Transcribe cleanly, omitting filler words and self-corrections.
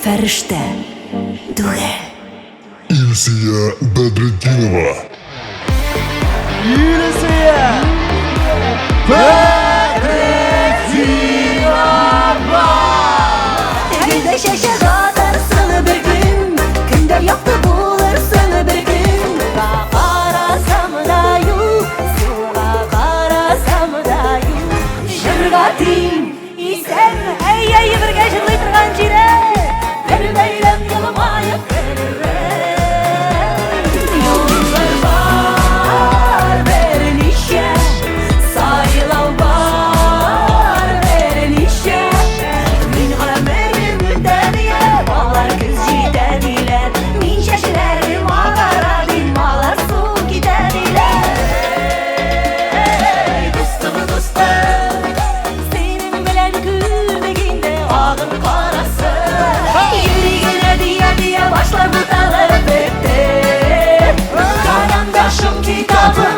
Фәріштә түгел. Илсия Бадретдинова. Илсия Бадретдинова. Гүлдә чәчәк атарсың бер көн, көндә якты булырсың бер көн. Карасам да юк, суга карасам да юк. Җырга тиң исән, әй бергә җырлый торган җирә, бер бәйләм елмаеп юллар бар берничә, сайлау бар берничә. Мин гомерем үтәдия, алар көз җитә диләр. Мин чәчләрем агара, алар су китә диләр. Дустым, синең белән күбегендә агым карасы. Йөрегенә дия башлар буталып бетте. Канандашым китабым